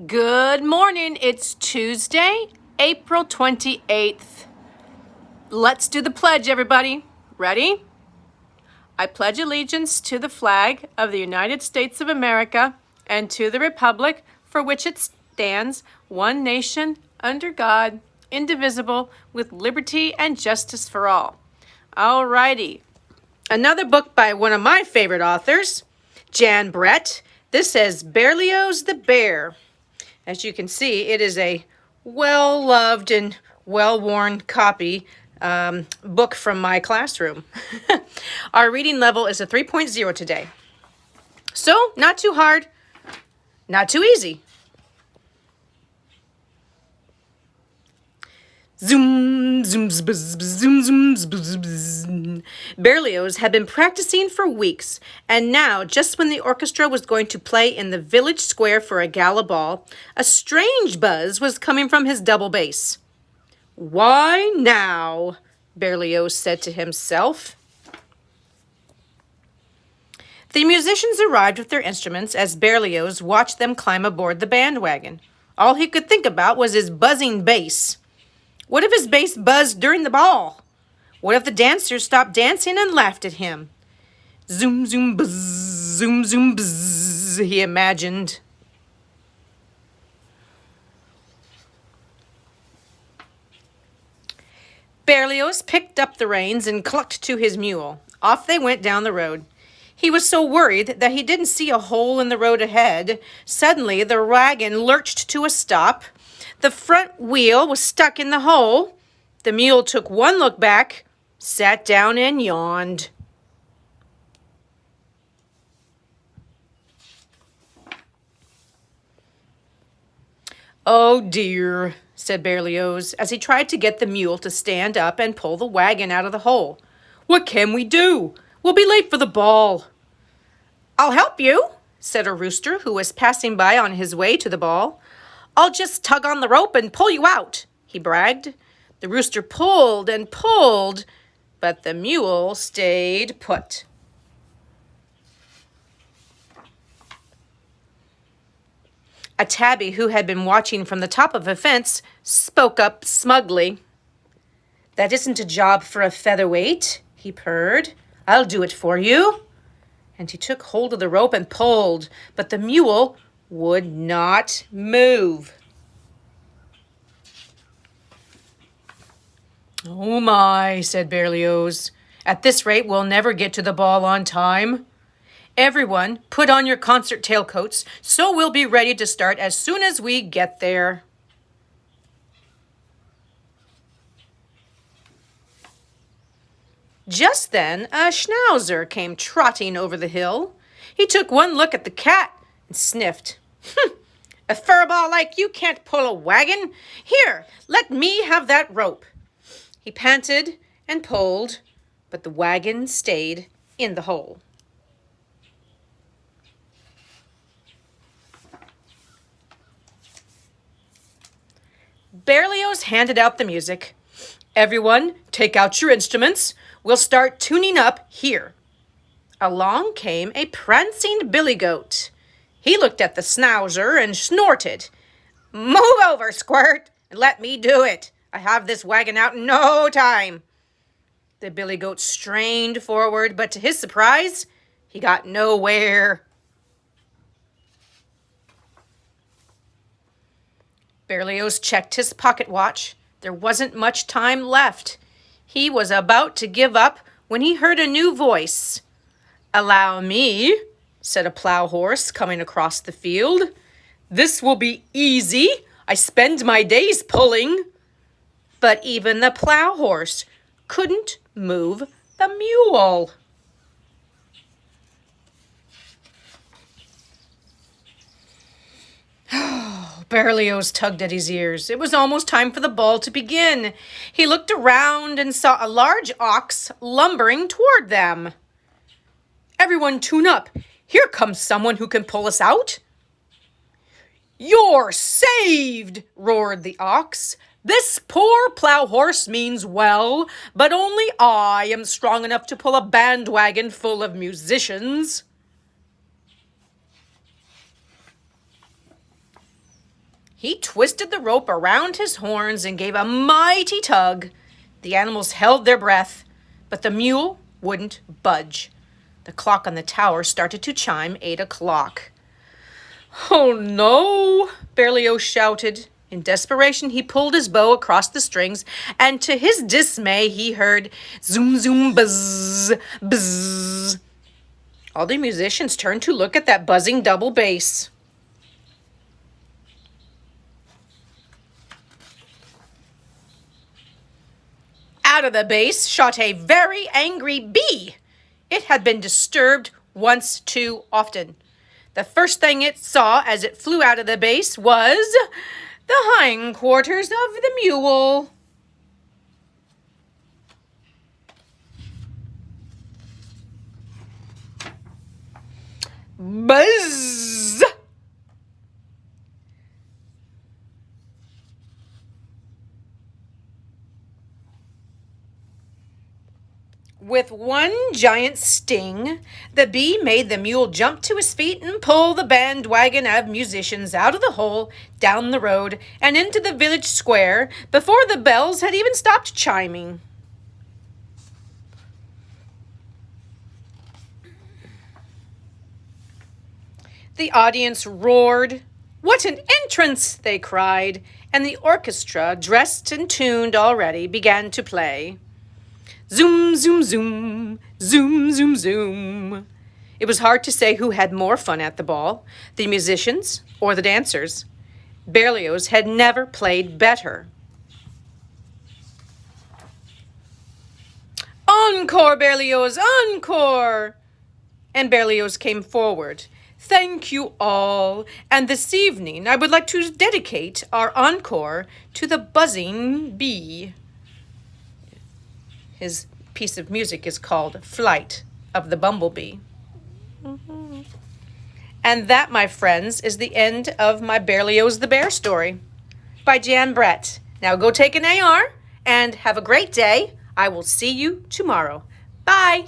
Good morning. It's Tuesday, April 28th. Let's do the pledge, everybody. Ready? I pledge allegiance to the flag of the United States of America and to the republic for which it stands, one nation, under God, indivisible, with liberty and justice for all. All righty. Another book by one of my favorite authors, Jan Brett. This says Berlioz the Bear. As you can see, it is a well-loved and well-worn copy book from my classroom. Our reading level is a 3.0 today. So, not too hard, not too easy. Zoom, zoom, zbuzz, bzz, zoom, zoom, zbuzz, bzz. Berlioz had been practicing for weeks, and now, just when the orchestra was going to play in the village square for a gala ball, a strange buzz was coming from his double bass. "Why now?" Berlioz said to himself. The musicians arrived with their instruments as Berlioz watched them climb aboard the bandwagon. All he could think about was his buzzing bass. What if his bass buzzed during the ball? What if the dancers stopped dancing and laughed at him? Zoom, zoom, buzz, zoom, zoom, buzz, he imagined. Berlioz picked up the reins and clucked to his mule. Off they went down the road. He was so worried that he didn't see a hole in the road ahead. Suddenly, the wagon lurched to a stop. The front wheel was stuck in the hole. The mule took one look back, sat down, and yawned. "Oh dear," said Berlioz, as he tried to get the mule to stand up and pull the wagon out of the hole. "What can we do? We'll be late for the ball." "I'll help you," said a rooster who was passing by on his way to the ball. "I'll just tug on the rope and pull you out," he bragged. The rooster pulled and pulled, but the mule stayed put. A tabby who had been watching from the top of a fence spoke up smugly. "That isn't a job for a featherweight," he purred. "I'll do it for you." And he took hold of the rope and pulled, but the mule would not move. "Oh my," said Berlioz. "At this rate, we'll never get to the ball on time. Everyone, put on your concert tailcoats, so we'll be ready to start as soon as we get there." Just then, a schnauzer came trotting over the hill. He took one look at the cat and sniffed. "A furball like you can't pull a wagon. Here, let me have that rope." He panted and pulled, but the wagon stayed in the hole. Berlioz handed out the music. "Everyone, take out your instruments. We'll start tuning up here." Along came a prancing billy goat. He looked at the schnauzer and snorted. "Move over, Squirt, and let me do it. I have this wagon out in no time." The billy goat strained forward, but to his surprise, he got nowhere. Berlioz checked his pocket watch. There wasn't much time left. He was about to give up when he heard a new voice. "Allow me," said a plow horse coming across the field. "This will be easy. I spend my days pulling." But even the plow horse couldn't move the mule. Berlioz tugged at his ears. It was almost time for the ball to begin. He looked around and saw a large ox lumbering toward them. "Everyone tune up. Here comes someone who can pull us out." "You're saved," roared the ox. "This poor plow horse means well, but only I am strong enough to pull a bandwagon full of musicians." He twisted the rope around his horns and gave a mighty tug. The animals held their breath, but the mule wouldn't budge. The clock on the tower started to chime 8 o'clock. "Oh no," Berlioz shouted. In desperation, he pulled his bow across the strings, and to his dismay, he heard zoom, zoom, buzz, buzz. All the musicians turned to look at that buzzing double bass. Out of the bass shot a very angry bee. It had been disturbed once too often. The first thing it saw as it flew out of the bass was the hindquarters of the mule. Buzz! With one giant sting, the bee made the mule jump to his feet and pull the bandwagon of musicians out of the hole, down the road, and into the village square before the bells had even stopped chiming. The audience roared. "What an entrance!" they cried, and the orchestra, dressed and tuned already, began to play. Zoom, zoom, zoom, zoom, zoom, zoom. It was hard to say who had more fun at the ball, the musicians or the dancers. Berlioz had never played better. "Encore, Berlioz, encore!" And Berlioz came forward. "Thank you all. And this evening I would like to dedicate our encore to the buzzing bee." His piece of music is called Flight of the Bumblebee. And that, my friends, is the end of my Berlioz the Bear story by Jan Brett. Now go take an AR and have a great day. I will see you tomorrow. Bye.